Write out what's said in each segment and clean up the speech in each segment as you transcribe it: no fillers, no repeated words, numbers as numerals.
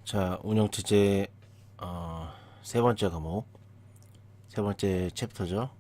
자, 운영체제 세 번째 과목, 세 번째 챕터죠.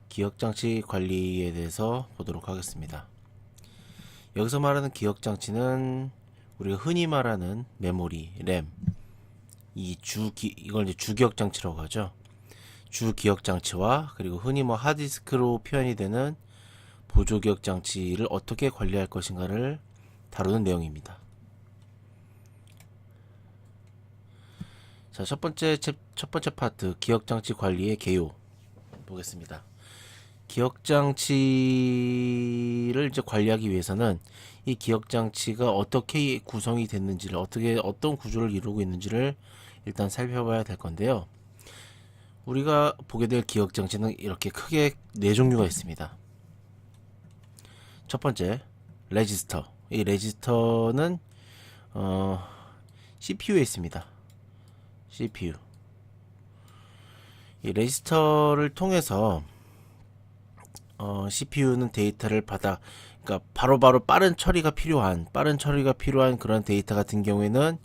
기억장치 관리에 대해서 보도록 하겠습니다. 여기서 말하는 기억장치는 우리가 흔히 말하는 메모리, 램, 이걸 이제 주기억장치라고 하죠. 주기억장치와 그리고 흔히 뭐 하드디스크로 표현이 되는 보조기억장치를 어떻게 관리할 것인가를 다루는 내용입니다. 자, 첫 번째 파트, 기억장치 관리의 개요 보겠습니다. 기억장치를 이제 관리하기 위해서는 이 기억장치가 어떻게 구성이 됐는지를, 어떤 구조를 이루고 있는지를 일단 살펴봐야 될 건데요. 우리가 보게 될 기억장치는 이렇게 크게 네 종류가 있습니다. 첫 번째, 레지스터. 이 레지스터는 CPU에 있습니다. CPU. 이 레지스터를 통해서 CPU는 데이터를 그러니까 바로바로 빠른 처리가 필요한 그런 데이터 같은 경우에는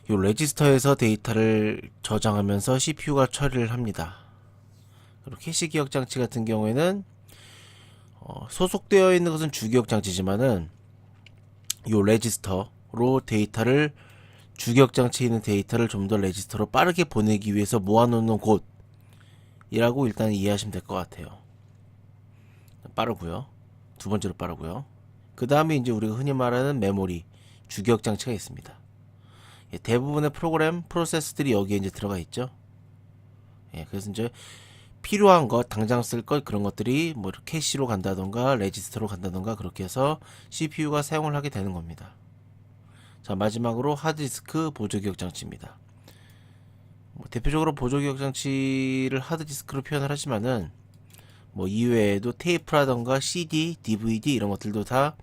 이 레지스터에서 데이터를 저장하면서 CPU가 처리를 합니다. 그리고 캐시 기억 장치 같은 경우에는 소속되어 있는 것은 주기억 장치지만은 이 레지스터로 주기억 장치에 있는 데이터를 좀 더 레지스터로 빠르게 보내기 위해서 모아놓는 곳이라고 일단 이해하시면 될 것 같아요. 빠르고요. 두 번째로 빠르고요. 그 다음에 이제 우리가 흔히 말하는 메모리, 주기억 장치가 있습니다. 대부분의 프로세스들이 여기에 이제 들어가 있죠. 그래서 이제 필요한 것, 당장 쓸 것, 그런 것들이 뭐 캐시로 간다던가 레지스터로 간다던가 그렇게 해서 CPU가 사용을 하게 되는 겁니다. 자, 마지막으로 하드디스크 보조기억 장치입니다. 대표적으로 보조기억 장치를 하드디스크로 표현을 하지만은 뭐 이외에도 테이프라던가 CD, DVD 이런 것들도 다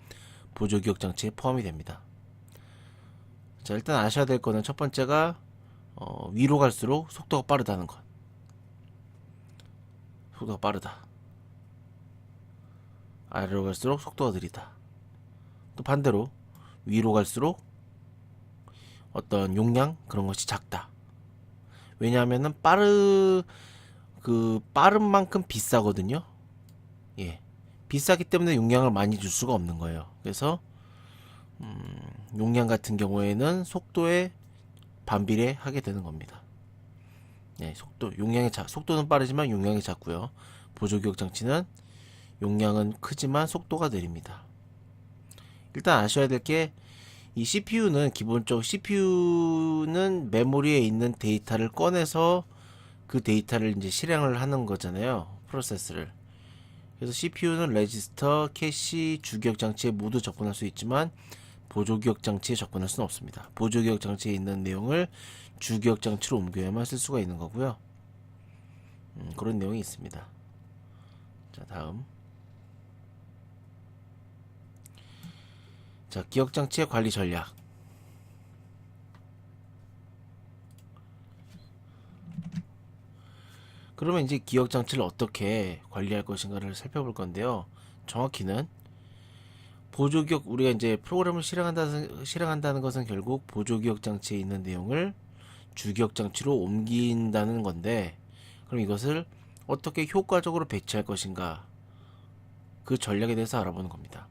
보조기억 장치에 포함이 됩니다. 자, 일단 아셔야 될 거는 첫 번째가 위로 갈수록 속도가 빠르다는 것. 속도가 빠르다. 아래로 갈수록 속도가 느리다. 또 반대로 위로 갈수록 어떤 용량 그런 것이 작다. 왜냐하면은 빠른 만큼 비싸거든요. 비싸기 때문에 용량을 많이 줄 수가 없는 거예요. 그래서 용량 같은 경우에는 속도에 반비례하게 되는 겁니다. 속도는 빠르지만 용량이 작고요. 보조기억 장치는 용량은 크지만 속도가 느립니다. 일단 아셔야 될 게 이 CPU는 메모리에 있는 데이터를 꺼내서 그 데이터를 이제 실행을 하는 거잖아요. 프로세스를. 그래서 CPU는 레지스터, 캐시, 주기억 장치에 모두 접근할 수 있지만 보조기억 장치에 접근할 수는 없습니다. 보조기억 장치에 있는 내용을 주기억 장치로 옮겨야만 쓸 수가 있는 거고요. 그런 내용이 있습니다. 자, 다음. 자, 기억 장치의 관리 전략. 그러면 이제 기억 장치를 어떻게 관리할 것인가를 살펴볼 건데요. 정확히는 우리가 이제 프로그램을 실행한다는 것은 결국 보조기억 장치에 있는 내용을 주기억 장치로 옮긴다는 건데, 그럼 이것을 어떻게 효과적으로 배치할 것인가, 그 전략에 대해서 알아보는 겁니다.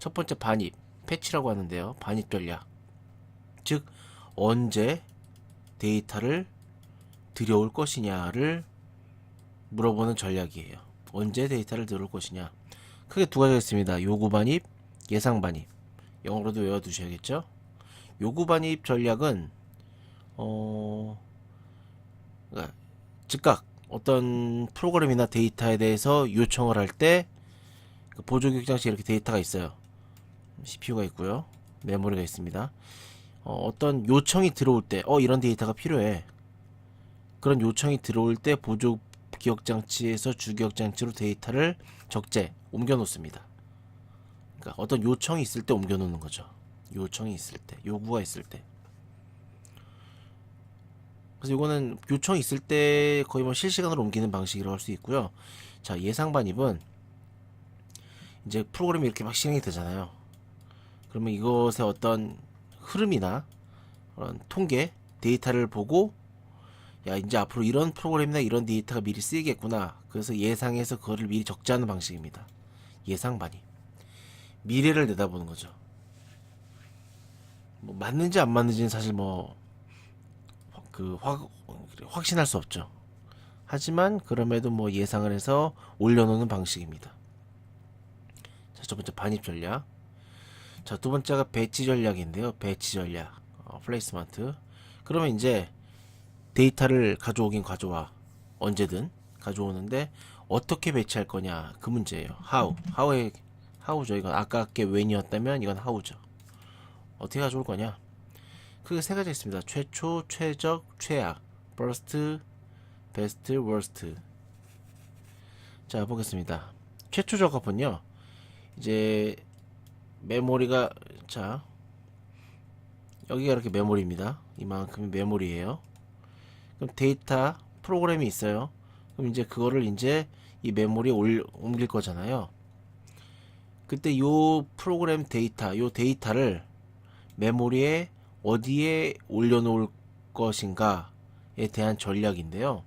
첫 번째, 패치라고 하는데요. 반입 전략. 즉, 언제 데이터를 들여올 것이냐를 물어보는 전략이에요. 언제 데이터를 들어올 것이냐. 크게 두 가지가 있습니다. 요구 반입, 예상 반입. 영어로도 외워두셔야겠죠. 요구 반입 전략은 그러니까 즉각 어떤 프로그램이나 데이터에 대해서 요청을 할 때 보조기억 장치에 이렇게 데이터가 있어요. CPU가 있고요. 메모리가 있습니다. 어떤 요청이 들어올 때 이런 데이터가 필요해. 그런 요청이 들어올 때 보조기억 장치에서 주기억 장치로 데이터를 옮겨 놓습니다. 그러니까 어떤 요청이 있을 때 옮겨 놓는 거죠. 요구가 있을 때. 그래서 이거는 요청이 있을 때 거의 뭐 실시간으로 옮기는 방식이라고 할 수 있고요. 자, 예상 반입은 이제 프로그램이 이렇게 막 실행이 되잖아요. 그러면 이것의 어떤 흐름이나 그런 통계 데이터를 보고 야 이제 앞으로 이런 프로그램이나 이런 데이터가 미리 쓰이겠구나. 그래서 예상해서 그거를 미리 적재하는 방식입니다. 예상 반입. 미래를 내다보는 거죠. 뭐 맞는지 안 맞는지는 사실 뭐 그 확신할 수 없죠. 하지만 그럼에도 뭐 예상을 해서 올려놓는 방식입니다. 자, 첫 번째 반입 전략. 자, 두 번째가 배치 전략인데요. 배치 전략. 플레이스먼트. 그러면 이제 데이터를 가져오긴 가져와. 언제든 가져오는데 어떻게 배치할 거냐 그 문제예요. how죠. 이건 아깝게 when이었다면 이건 how죠. 어떻게 가져올 거냐. 크게 세 가지 있습니다. 최초, 최적, 최악. burst, best, worst. 자, 보겠습니다. 최초 적합은요. 이제 메모리가 자 여기가 이렇게 메모리입니다. 이만큼이 메모리예요. 그럼 데이터 프로그램이 있어요. 그럼 이제 그거를 이제 이 메모리에 옮길 거잖아요. 그때 요 프로그램 데이터, 요 데이터를 메모리에 어디에 올려놓을 것인가에 대한 전략인데요.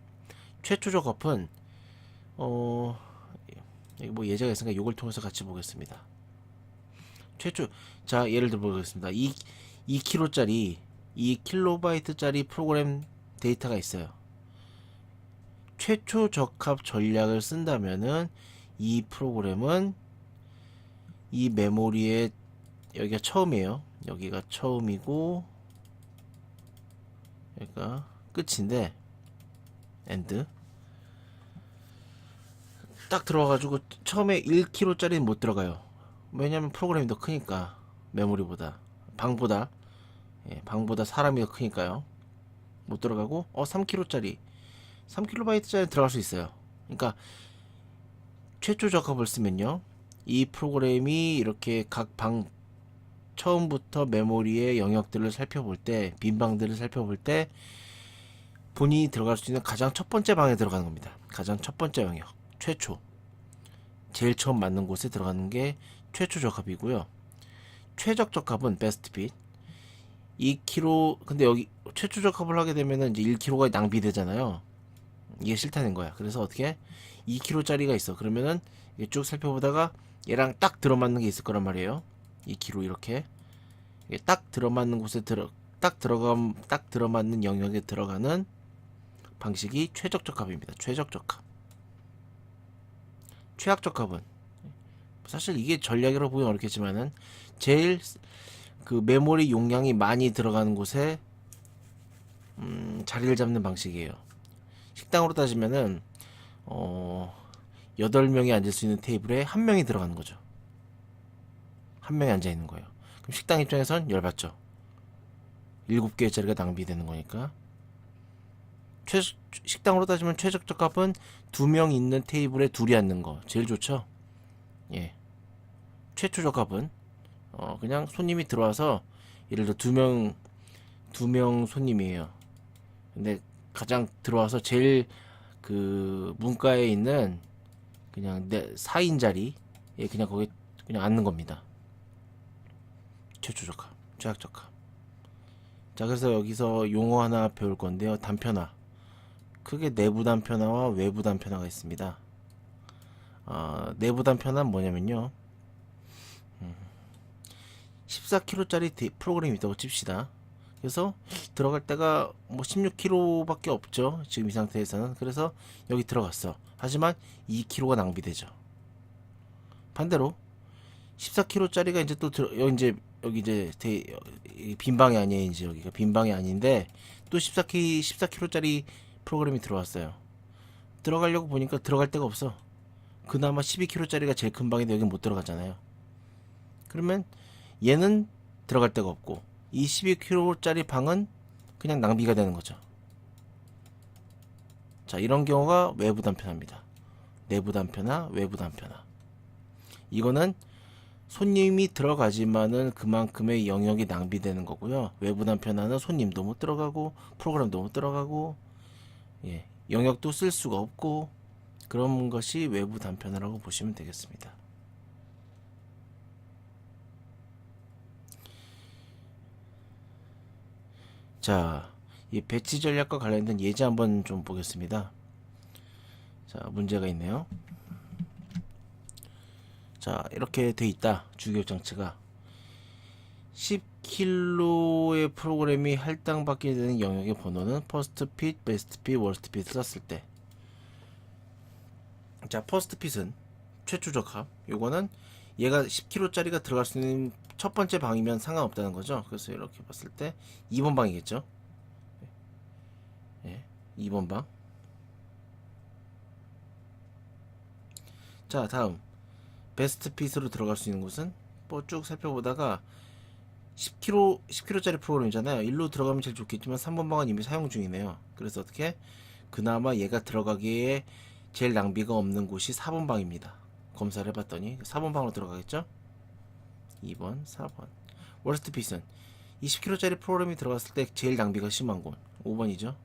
최초 작업은 여기 뭐 예제가 있으니까 이걸 통해서 같이 보겠습니다. 자 예를 들어 보겠습니다. 2kb짜리 2KB 프로그램 데이터가 있어요. 최초 적합 전략을 쓴다면은 이 프로그램은 이 메모리에 여기가 처음이에요. 여기가 처음이고 여기가 끝인데 엔드 딱 들어와가지고 처음에 1kb짜리는 못 들어가요. 왜냐면 프로그램이 더 크니까 메모리보다 방보다 방보다 사람이 더 크니까요. 못 들어가고 3kb짜리 들어갈 수 있어요. 그러니까 최초 적합을 쓰면요. 이 프로그램이 이렇게 각 방 처음부터 메모리의 영역들을 살펴볼 때 빈방들을 살펴볼 때 본인이 들어갈 수 있는 가장 첫 번째 방에 들어가는 겁니다. 가장 첫 번째 영역 최초 제일 처음 맞는 곳에 들어가는 게 최초 적합이고요. 최적 적합은 베스트 핏 2kb 근데 여기 최초 적합을 하게 되면은 이제 1kb가 낭비되잖아요. 이게 싫다는 거야. 그래서 어떻게 2kb짜리가 있어. 그러면은 쭉 살펴보다가 얘랑 딱 들어맞는 게 있을 거란 말이에요. 2kg 이렇게 딱 들어맞는 곳에 딱 들어맞는 영역에 들어가는 방식이 최적 적합입니다. 최적 적합. 최악 적합은 사실 이게 전략이라고 보기는 어렵겠지만은 제일 그 메모리 용량이 많이 들어가는 곳에 자리를 잡는 방식이에요. 식당으로 따지면은 8명이 앉을 수 있는 테이블에 1명이 들어가는 거죠. 1명이 앉아 있는 거예요. 그럼 식당 입장에선 열받죠. 7개의 자리가 낭비되는 거니까. 식당으로 따지면 최적적 값은 2명 있는 테이블에 둘이 앉는 거 제일 좋죠. 예. 최초적 값은 그냥 손님이 들어와서 예를 들어 2명 손님이에요. 근데 가장 들어와서 제일 그 문가에 있는 그냥 4인 자리에 그냥 거기 그냥 앉는 겁니다. 최초적 값, 최악적 값. 자, 그래서 여기서 용어 하나 배울 건데요. 단편화. 크게 내부 단편화와 외부 단편화가 있습니다. 내부 단편화는 뭐냐면요. 14kg짜리 프로그램이 있다고 칩시다. 그래서 들어갈 때가 뭐 16kg밖에 없죠. 지금 이 상태에서는. 그래서 여기 들어갔어. 하지만 2kg가 낭비되죠. 반대로 14kg짜리가 이제 또 여기 이제 빈방이 아니에요. 이제 여기가 빈방이 아닌데 또 14kg짜리 프로그램이 들어왔어요. 들어가려고 보니까 들어갈 데가 없어. 그나마 12kg짜리가 제일 큰 방인데 여기 못 들어가잖아요. 그러면 얘는 들어갈 데가 없고 이 12kg짜리 방은 그냥 낭비가 되는 거죠. 자, 이런 경우가 외부 단편화입니다. 내부 단편화, 외부 단편화. 이거는 손님이 들어가지만은 그만큼의 영역이 낭비되는 거고요. 외부 단편화는 손님도 못 들어가고 프로그램도 못 들어가고 영역도 쓸 수가 없고 그런 것이 외부 단편화라고 보시면 되겠습니다. 자, 이 배치 전략과 관련된 예제 한번 좀 보겠습니다. 자, 문제가 있네요. 자, 이렇게 돼 있다. 주기억 장치가 10km의 프로그램이 할당받게 되는 영역의 번호는 퍼스트 핏, 베스트 핏, 워스트 핏을 썼을 때. 자, 퍼스트 핏은 최초적 합. 요거는 얘가 10km짜리가 들어갈 수 있는 첫 번째 방이면 상관없다는 거죠. 그래서 이렇게 봤을 때 2번 방이겠죠. 예, 2번 방. 자, 다음 베스트 핏으로 들어갈 수 있는 곳은 뭐 쭉 살펴보다가 10km짜리 프로그램이잖아요. 일로 들어가면 제일 좋겠지만 3번 방은 이미 사용 중이네요. 그래서 어떻게? 그나마 얘가 들어가기에 제일 낭비가 없는 곳이 4번 방입니다. 검사를 해봤더니 4번 방으로 들어가겠죠? 2번, 4번. 워스트 핏은 20km짜리 프로그램이 들어갔을 때 제일 낭비가 심한 곳 5번이죠.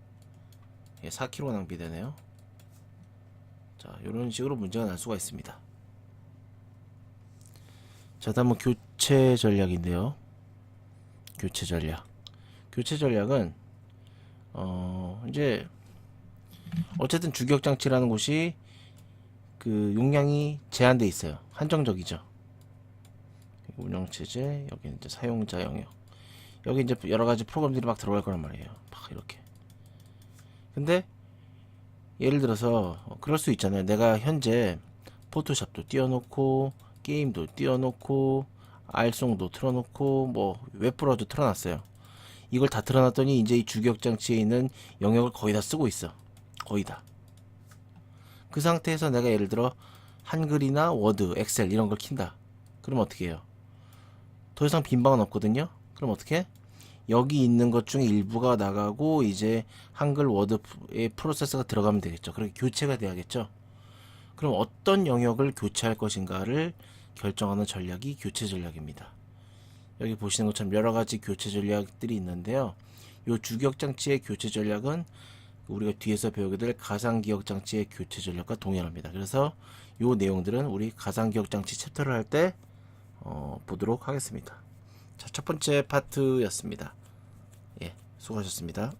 예, 4km 낭비되네요. 자, 이런 식으로 문제가 날 수가 있습니다. 자, 다음은 교체 전략인데요. 교체 전략. 교체 전략은 이제 어쨌든 주기억 장치라는 곳이 그 용량이 제한돼 있어요. 한정적이죠. 운영 체제, 여기는 이제 사용자 영역. 여기 이제 여러 가지 프로그램들이 막 들어갈 거란 말이에요. 막 이렇게. 근데 예를 들어서 그럴 수 있잖아요. 내가 현재 포토샵도 띄워놓고 게임도 띄워놓고 알송도 틀어놓고 뭐 웹브라우저 틀어놨어요. 이걸 다 틀어놨더니 이제 이 주기억 장치에 있는 영역을 거의 다 쓰고 있어. 거의 다. 그 상태에서 내가 예를 들어 한글이나 워드, 엑셀 이런 걸 킨다. 그럼 어떻게 해요? 더 이상 빈 방은 없거든요. 그럼 어떻게 해? 여기 있는 것 중에 일부가 나가고 이제 한글 워드의 프로세서가 들어가면 되겠죠. 그렇게 교체가 돼야겠죠. 그럼 어떤 영역을 교체할 것인가를 결정하는 전략이 교체 전략입니다. 여기 보시는 것처럼 여러 가지 교체 전략들이 있는데요. 이 주기억 장치의 교체 전략은 우리가 뒤에서 배우게 될 가상기억 장치의 교체 전략과 동일합니다. 그래서 이 내용들은 우리 가상기억 장치 챕터를 할 때 보도록 하겠습니다. 자, 첫 번째 파트였습니다. 예, 수고하셨습니다.